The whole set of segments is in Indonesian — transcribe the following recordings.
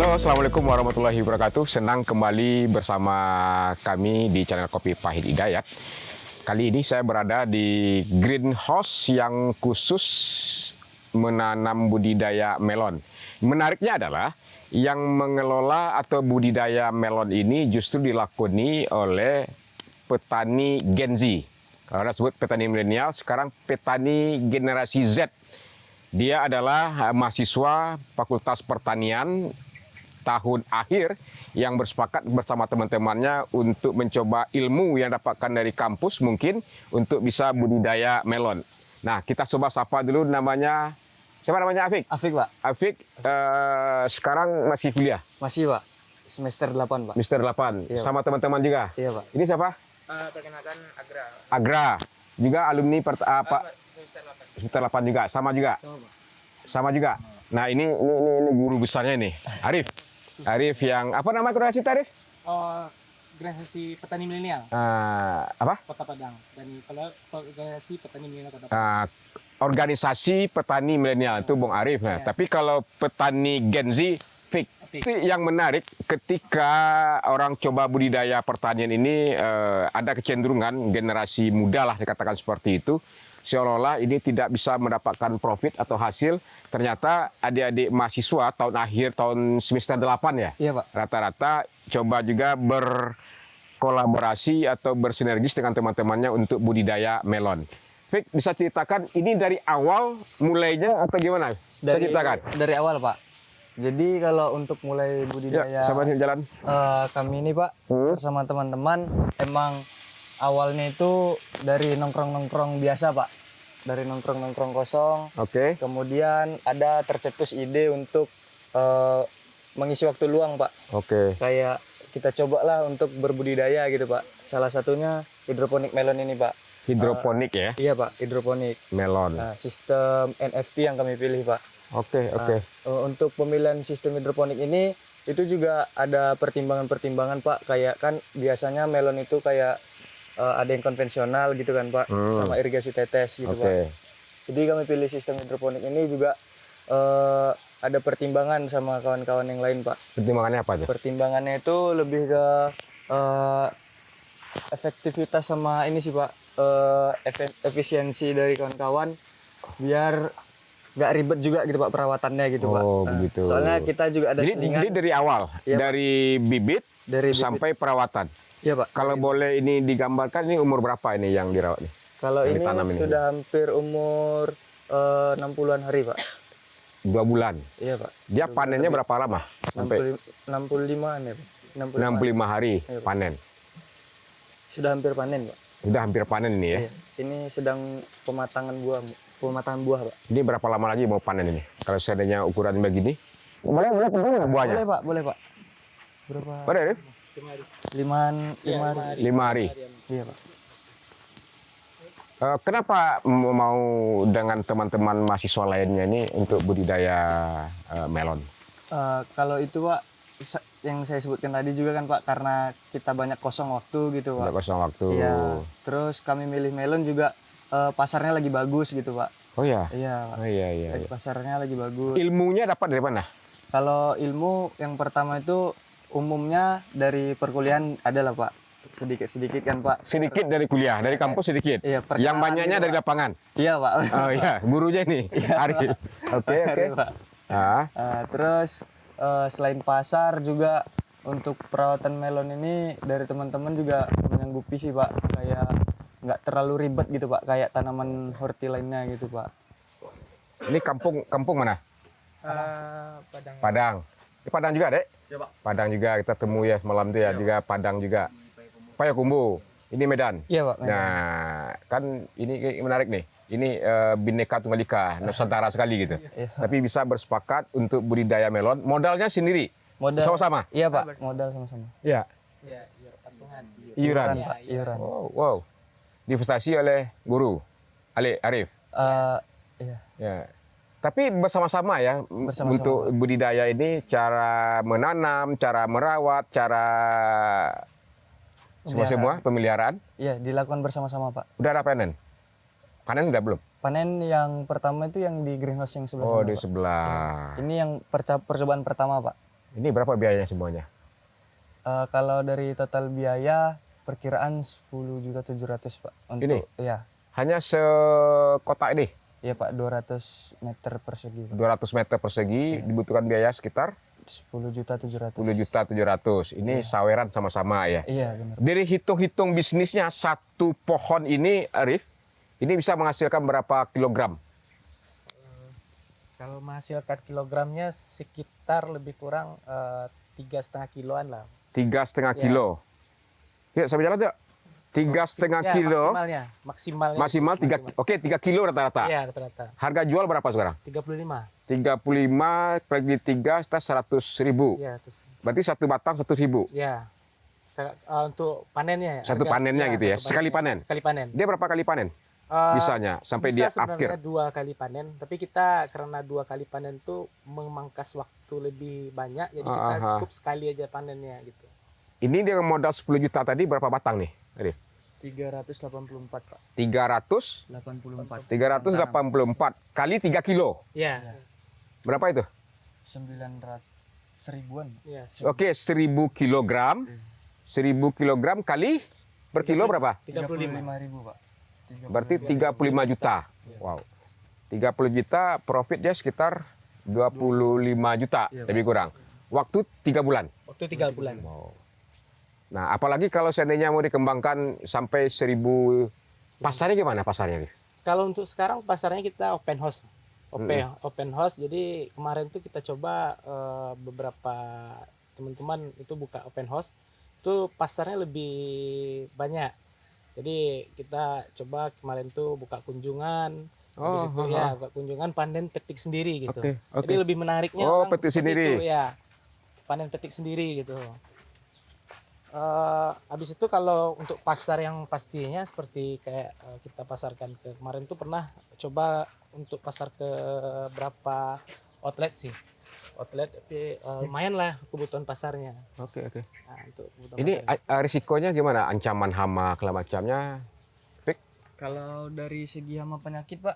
Halo, Assalamualaikum warahmatullahi wabarakatuh. Senang kembali bersama kami di channel Kopi Pahit Hidayat. Kali ini saya berada di greenhouse yang khusus menanam budidaya melon. Menariknya adalah yang mengelola atau budidaya melon ini justru dilakoni oleh petani Gen Z. Kalau kita sebut petani milenial, sekarang petani generasi Z. Dia adalah mahasiswa Fakultas Pertanian tahun akhir yang bersepakat bersama teman-temannya untuk mencoba ilmu yang dapatkan dari kampus mungkin untuk bisa budidaya melon. Nah, kita coba sapa dulu namanya. Siapa namanya? Afik? Afik, Pak. Afik sekarang masih kuliah? Masih, Pak. Semester 8, Pak. Semester 8. Iya, sama teman-teman juga? Iya, Pak. Ini siapa? Perkenalkan Agra. Agra. Juga alumni apa? Semester 8. Semester 8 juga. Sama juga? Sama juga. Nah, ini guru besarnya nih. Arif. Arif yang apa nama organisasi Arif? Organisasi Petani Milenial Apa? Kota Padang. Dan kalau organisasi Petani Milenial Kota Padang. Organisasi Petani Milenial itu Bung Arif. Nah, tapi kalau petani Gen Z, Fik. Itu yang menarik ketika orang coba budidaya pertanian ini ada kecenderungan generasi muda lah dikatakan seperti itu. Seolah-olah ini tidak bisa mendapatkan profit atau hasil. Ternyata adik-adik mahasiswa tahun akhir tahun semester 8 ya. Iya, Pak. Rata-rata coba juga berkolaborasi atau bersinergis dengan teman-temannya untuk budidaya melon. Fik, bisa ceritakan ini dari awal mulainya atau gimana? Bisa ceritakan. Dari awal, Pak. Jadi kalau untuk mulai budidaya Ya, sabar jalan. kami ini, Pak, bersama teman-teman emang awalnya itu dari nongkrong-nongkrong biasa, Pak. Dari nongkrong-nongkrong kosong. Oke. Kemudian ada tercetus ide untuk mengisi waktu luang, Pak. Oke. Kayak kita cobalah untuk berbudidaya gitu, Pak. Salah satunya hidroponik melon ini, Pak. Hidroponik ya, Iya, Pak, hidroponik. melon. Nah, sistem NFT yang kami pilih, Pak. Oke. Untuk pemilihan sistem hidroponik ini itu juga ada pertimbangan-pertimbangan, Pak. Kayak kan biasanya melon itu kayak ada yang konvensional gitu kan, Pak, sama irigasi tetes gitu, Pak. Jadi kami pilih sistem hidroponik ini juga ada pertimbangan sama kawan-kawan yang lain, Pak. Pertimbangannya apa tuh? Pertimbangannya itu lebih ke efektivitas sama ini sih, Pak, efisiensi dari kawan-kawan biar nggak ribet juga gitu, Pak, perawatannya gitu, Pak. Oh, begitu. Soalnya kita juga ada Jadi selingan. dari awal, Iya, Pak. dari bibit Dari bibit. sampai perawatan. Iya, Pak. Kalau boleh ini digambarkan, ini umur berapa ini yang dirawat nih? Kalau yang ini ditanam ini? sudah hampir umur 60-an hari, Pak. 2 bulan. Iya, Pak. Dia panennya berapa lama? Sampai 65-an ya, Pak. 65 hari Iya, Pak. panen. Sudah hampir panen, Pak. Udah hampir panen ini ya. Iya. Ini sedang pematangan buah, Pak. Ini berapa lama lagi mau panen ini? Kalau seandainya ukuran begini, boleh buahnya? Boleh, Pak, boleh, Pak. Berapa? Boleh, Rif? 5 hari. 5 hari. Iya, Pak. Kenapa mau dengan teman-teman mahasiswa lainnya ini untuk budidaya melon? Kalau itu, Pak, yang saya sebutkan tadi juga kan, Pak, karena kita banyak kosong waktu gitu, Pak. Untuk kosong waktu. Iya. Terus kami milih melon juga pasarnya lagi bagus gitu, Pak. Oh ya? Iya, Pak. Oh iya. Pasarnya lagi bagus. Ilmunya dapat dari mana? Kalau ilmu yang pertama itu umumnya dari perkuliahan adalah, Pak. Sedikit-sedikit kan, Pak. Sedikit dari kuliah, dari kampus sedikit. Iya, Yang perkenalan banyaknya gitu, dari Pak. lapangan. Iya, Pak. Oh iya, gurunya nih, Arif. Oke. Hari, Pak. Ah, Terus selain pasar juga untuk perawatan melon ini dari teman-teman juga menyanggupi sih, Pak. Kayak nggak terlalu ribet gitu, Pak. Kayak tanaman horti lainnya gitu, Pak. Ini kampung mana? Padang. Padang. Ini Padang juga, Dek? Iya, Pak. Padang juga kita temu ya semalam tuh ya, juga Padang juga. Payakumbuh. Ini Medan. Iya, Pak. Medan. Nah, kan ini menarik nih. Ini Bhinneka Tunggal Ika, Nusantara sekali gitu. Iya. Tapi bisa bersepakat untuk budidaya melon. Modalnya sendiri. Modal Sama-sama. Iya, Pak. Modal sama-sama. Iya. Ya, patungan. Iuran. Pak. Iuran. Wow. Divestasi oleh guru Arif. Iya. Ya. Tapi bersama-sama ya Bersama-sama. untuk budidaya ini, cara menanam, cara merawat, cara semua pemeliharaan. Iya, dilakukan bersama-sama, Pak. Udah ada panen? Panen udah belum? Panen yang pertama itu yang di greenhouse yang sebelah Oh, sana, di Pak. sebelah. Ini yang percobaan pertama, Pak. Ini berapa biayanya semuanya? Kalau dari total biaya perkiraan 10.700.000 Pak. Untuk Ini? ya. Hanya sekotak ini, Iya Pak, 200 meter persegi. Pak. 200 meter persegi, dibutuhkan biaya sekitar 10.700.000. 10.700.000. Ini saweran sama-sama ya. Iya benar. Dari hitung-hitung bisnisnya, satu pohon ini, Arif, ini bisa menghasilkan berapa kilogram? Kalau menghasilkan kilogramnya sekitar lebih kurang 3,5 kiloan lah. 3,5 kilo. Ya, sampai jalan yuk. 3,5 Ya, kilo. maksimalnya. Maksimal 3 kilo rata-rata. Iya, rata-rata. Harga jual berapa sekarang? 35. 35 bagi 3 sekitar 100.000. Ya, terus. Berarti satu batang 100.000. Ya. Untuk panennya ya. Satu panennya gitu ya, satu sekali panen? Sekali panen. Dia berapa kali panen? Bisanya sampai Bisa dia akhir. sebenarnya 2 kali panen, tapi kita karena 2 kali panen itu memangkas waktu lebih banyak, jadi kita cukup sekali aja panennya gitu. Ini dia modal 10 juta tadi berapa batang nih? Arif? 384 Pak. 384 84. kali 3 kilo. Iya. Berapa itu? 900 seribuan. Iya. Oke, 1.000 kilogram. 1.000 kilogram kali per kilo berapa? 35.000 Pak. Berarti 35 juta. Wow. 30 juta, profit dia sekitar 25 juta, lebih kurang. Waktu 3 bulan. Waktu 3 bulan. Wow. Nah, apalagi kalau seandainya mau dikembangkan sampai 1.000, pasarnya gimana pasarnya? Kalau untuk sekarang pasarnya kita open house. Open house. Jadi kemarin tuh kita coba beberapa teman-teman itu buka open house. Itu pasarnya lebih banyak. Jadi kita coba kemarin tuh buka kunjungan. Habis itu ya buka kunjungan panen petik sendiri gitu. Oke. Jadi lebih menariknya orang petik seperti sendiri. itu, ya. Panen petik sendiri gitu. Habis itu kalau untuk pasar yang pastinya seperti kayak kita pasarkan ke kemarin tuh pernah coba untuk pasar ke berapa outlet sih. Outlet tapi lumayan lah kebutuhan pasarnya. Oke. Nah, untuk kebutuhan Ini pasarnya. risikonya gimana? Ancaman hama segala macamnya? Pik? Kalau dari segi hama penyakit Pak,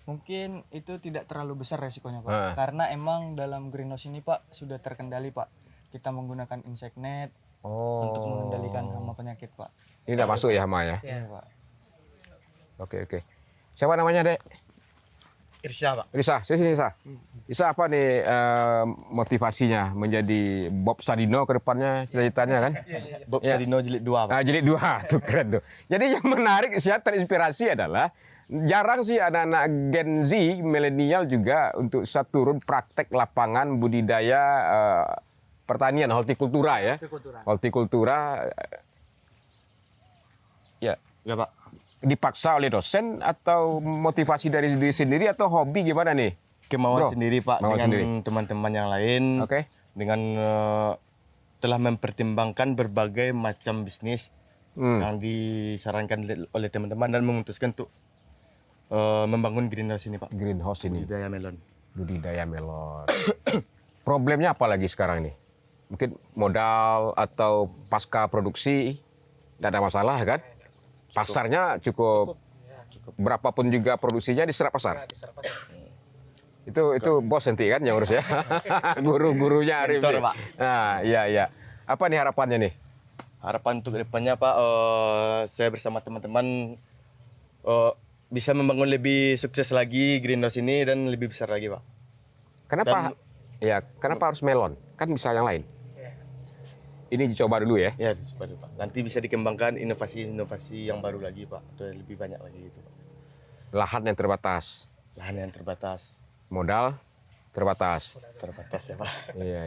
mungkin itu tidak terlalu besar resikonya Pak. Ah. Karena emang dalam greenhouse ini Pak sudah terkendali Pak. Kita menggunakan insect net untuk mengendalikan hama penyakit Pak. Ini udah masuk ya hama ya? Iya Pak. Oke. Siapa namanya, Dek? Irsya, Pak. Risa, sini Risa. Risa, apa nih motivasinya menjadi Bob Sadino ke depannya, cita-citanya kan? Bob Sadino jilid 2 Pak. Jilid 2, tuh keren tuh. Jadi yang menarik, saya terinspirasi adalah jarang sih anak-anak Gen Z, milenial juga untuk saya turun praktek lapangan budidaya pertanian, hortikultura ya. Hortikultura, ya Ya Pak. dipaksa oleh dosen atau motivasi dari diri sendiri atau hobi gimana nih? Kemauan Bro, sendiri Pak kemauan dengan sendiri. teman-teman yang lain. Oke. Dengan telah mempertimbangkan berbagai macam bisnis yang disarankan oleh teman-teman dan memutuskan untuk membangun greenhouse ini Pak. Greenhouse ini, Budidaya melon. budidaya melon. Problemnya apa lagi sekarang ini? Mungkin modal atau pasca produksi tidak ada masalah kan? Pasarnya cukup berapapun juga produksinya diserap pasar. Itu bos nanti kan yang urus ya. Guru-gurunya Arif. Mentor, nih. Pak. Nah, iya. Apa nih harapannya nih? Harapan untuk kedepannya Pak, saya bersama teman-teman bisa membangun lebih sukses lagi greenhouse ini dan lebih besar lagi Pak. Kenapa harus melon? Kan bisa yang lain. Ini dicoba dulu ya. Ya, baru Pak. Nanti bisa dikembangkan inovasi-inovasi yang baru lagi Pak, atau lebih banyak lagi itu Pak. Lahan yang terbatas, Lahan yang terbatas. modal terbatas. Terbatas ya Pak. Iya.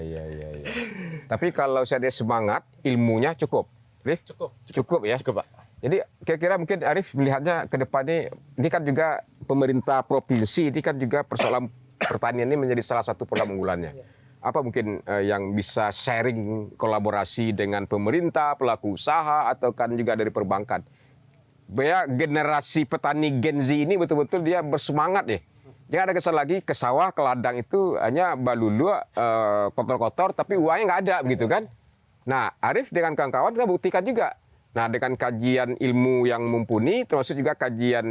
Tapi kalau saya ada semangat, ilmunya cukup. Arif? Cukup ya. Cukup Pak. Jadi kira-kira mungkin Arif melihatnya ke depan ini kan juga pemerintah provinsi, ini kan juga persoalan pertanian ini menjadi salah satu program unggulannya. Apa mungkin yang bisa sharing kolaborasi dengan pemerintah, pelaku usaha, atau kan juga dari perbankan? Biar generasi petani Gen Z ini betul-betul dia bersemangat ya. Jangan ada kesan lagi ke sawah, ke ladang itu hanya balulu, kotor-kotor, tapi uangnya nggak ada begitu kan. Nah, Arif dengan kawan-kawan kita buktikan juga. Nah, dengan kajian ilmu yang mumpuni, termasuk juga kajian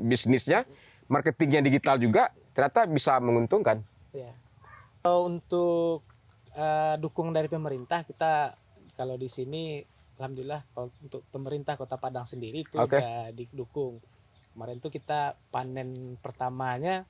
bisnisnya, marketingnya digital juga, ternyata bisa menguntungkan. Ya. Untuk dukung dari pemerintah, kita kalau di sini alhamdulillah kalau untuk pemerintah Kota Padang sendiri itu Oke. udah didukung. Kemarin tuh kita panen pertamanya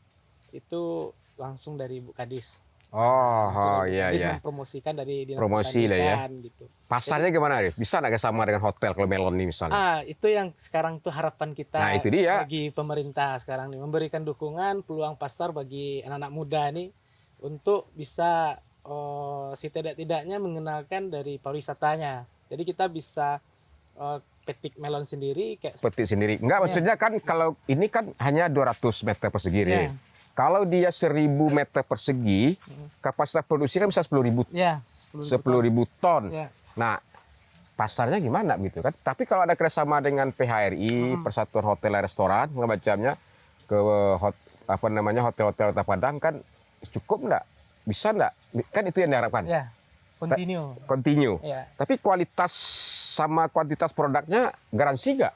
itu langsung dari Bu Kadis. Oh, Bu iya Kadis iya. mempromosikan dari Dinas Promosi lah ya. Pertanian gitu. Pasarnya gimana, Arif? Bisa nggak sama dengan hotel kalau melon nih misalnya? Itu yang sekarang tuh harapan kita Nah, itu dia. bagi pemerintah sekarang nih, memberikan dukungan peluang pasar bagi anak-anak muda nih untuk bisa setidak-tidaknya mengenalkan dari pariwisatanya. Jadi kita bisa petik melon sendiri kayak Petik sendiri. Enggak, maksudnya kan kalau ini kan hanya 200 meter persegi. Iya. Kalau dia 1000 meter persegi, kapasitas produksi kan bisa 10.000 ya 10.000 ton. Ya. Nah, pasarnya gimana gitu kan? Tapi kalau ada kerjasama dengan PHRI, Persatuan Hotel dan Restoran, segala macamnya, ke hotel-hotel Kota Padang kan cukup enggak? Bisa enggak? Kan itu yang diharapkan. Ya, continue. Continue. Ya. Tapi kualitas sama kuantitas produknya garansi nggak?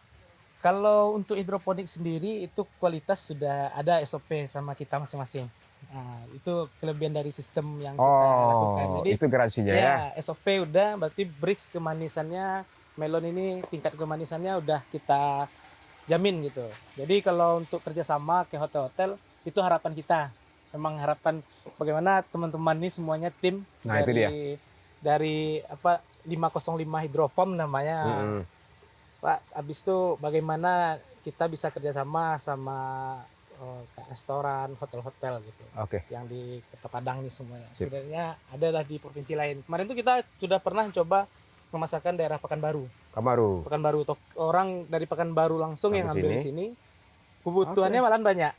Kalau untuk hidroponik sendiri itu kualitas sudah ada SOP sama kita masing-masing. Nah, itu kelebihan dari sistem yang kita lakukan. Jadi Itu garansinya ya. SOP udah, berarti brix kemanisannya melon ini tingkat kemanisannya udah kita jamin gitu. Jadi kalau untuk kerjasama ke hotel-hotel itu harapan kita. Memang harapan bagaimana teman-teman ini semuanya tim Nah, itu dia. dari 505 hidroform namanya. Pak, habis itu bagaimana kita bisa kerjasama sama restoran, hotel-hotel gitu. Oke. Yang di Kota Padang nih semuanya. Sebenarnya ada di provinsi lain. Kemarin tuh kita sudah pernah coba memasarkan daerah Pekanbaru. Pekanbaru, orang dari Pekanbaru langsung yang Sampai ambil di sini. Kebutuhannya malahan banyak.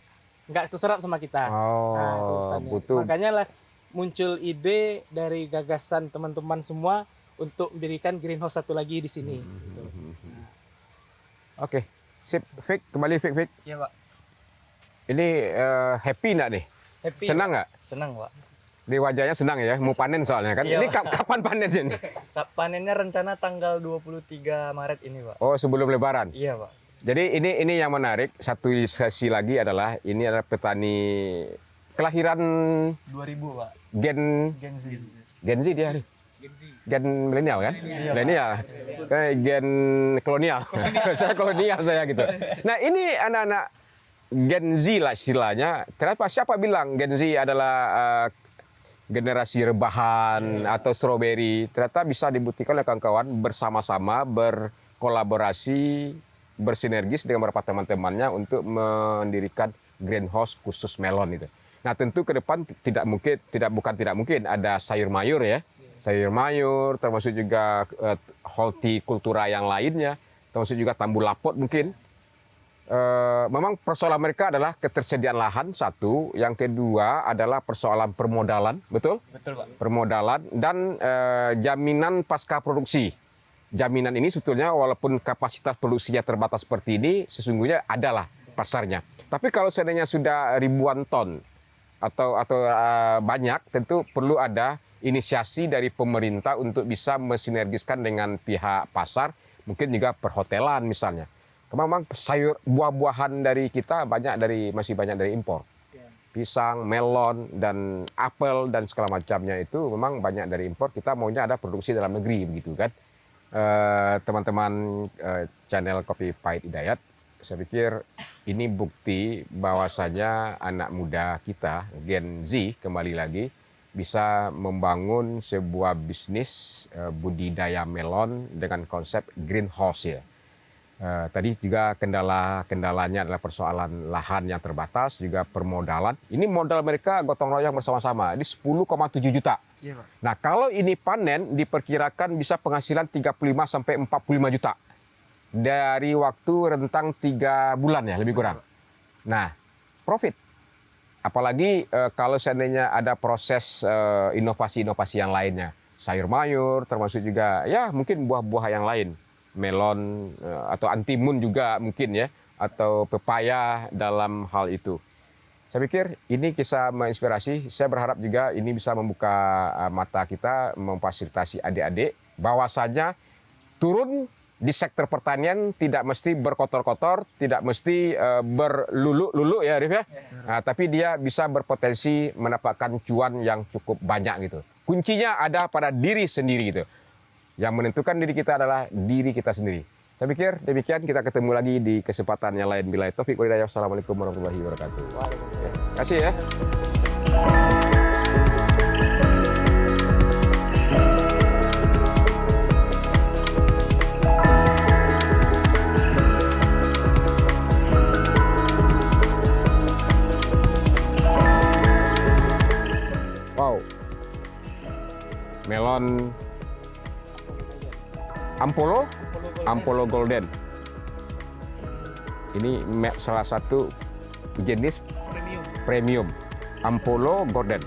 Nggak terserap sama kita. Kebutuhannya. Butuh. Makanya lah muncul ide dari gagasan teman-teman semua untuk mendirikan greenhouse satu lagi di sini. Gitu. Oke. Sip, Fik, kembali Fik. Iya, Pak. Ini happy nggak nih? Happy. Senang Pak. nggak? Senang, Pak. Di wajahnya senang ya, mau panen soalnya kan. Iya, Ini kapan panennya nih? Panennya rencana tanggal 23 Maret ini, Pak. Oh, sebelum Lebaran. Iya, Pak. Jadi ini yang menarik. Satu sesi lagi adalah ini adalah petani kelahiran 2000, Pak. Gen Gen Z. dia, Arif. Gen milenial kan? Milenial. Kayak gen kolonial. Saya kolonial saya gitu. Nah, ini anak-anak Gen Z lah istilahnya. Kenapa? Siapa bilang Gen Z adalah generasi rebahan atau strawberry? Ternyata bisa dibuktikan oleh kawan-kawan bersama-sama berkolaborasi, bersinergis dengan beberapa teman-temannya untuk mendirikan greenhouse khusus melon itu. Nah, tentu ke depan tidak mungkin ada sayur mayur ya. Sayur mayur, termasuk juga hortikultura yang lainnya, termasuk juga tambu lapot mungkin. Memang persoalan mereka adalah ketersediaan lahan satu, yang kedua adalah persoalan permodalan, betul? Betul, Pak. Permodalan dan jaminan pasca produksi. Jaminan ini sebetulnya walaupun kapasitas produksinya terbatas seperti ini, sesungguhnya adalah pasarnya. Tapi kalau seandainya sudah ribuan ton atau banyak, tentu perlu ada inisiasi dari pemerintah untuk bisa mensinergiskan dengan pihak pasar, mungkin juga perhotelan misalnya. Memang sayur buah-buahan dari kita masih banyak dari impor. Pisang, melon, dan apel dan segala macamnya itu memang banyak dari impor. Kita maunya ada produksi dalam negeri begitu kan. Teman-teman channel Kopi Pahit Hidayat, saya pikir ini bukti bahwasanya anak muda kita, Gen Z kembali lagi, bisa membangun sebuah bisnis budidaya melon dengan konsep greenhouse ya. Tadi juga kendalanya adalah persoalan lahan yang terbatas, juga permodalan. Ini modal mereka gotong royong bersama-sama, ini 10,7 juta. Iya, Pak. Nah, kalau ini panen diperkirakan bisa penghasilan 35 sampai 45 juta. Dari waktu rentang 3 bulan ya, lebih kurang. Nah, profit. Apalagi kalau seandainya ada proses inovasi-inovasi yang lainnya. Sayur mayur, termasuk juga ya mungkin buah-buah yang lain. Melon atau antimun juga mungkin ya. Atau pepaya dalam hal itu. Saya pikir ini kisah menginspirasi. Saya berharap juga ini bisa membuka mata kita, memfasilitasi adik-adik bahwasanya turun di sektor pertanian tidak mesti berkotor-kotor, tidak mesti berlulu-lulu ya Arif ya. Nah, tapi dia bisa berpotensi mendapatkan cuan yang cukup banyak gitu. kuncinya ada pada diri sendiri gitu. Yang menentukan diri kita adalah diri kita sendiri. Saya pikir demikian, kita ketemu lagi di kesempatan yang lain. Billahi taufik wal hidayah. Wassalamualaikum warahmatullahi wabarakatuh. Terima kasih ya. Wow. Melon Ampolo Golden. Ini salah satu jenis premium Ampolo Golden.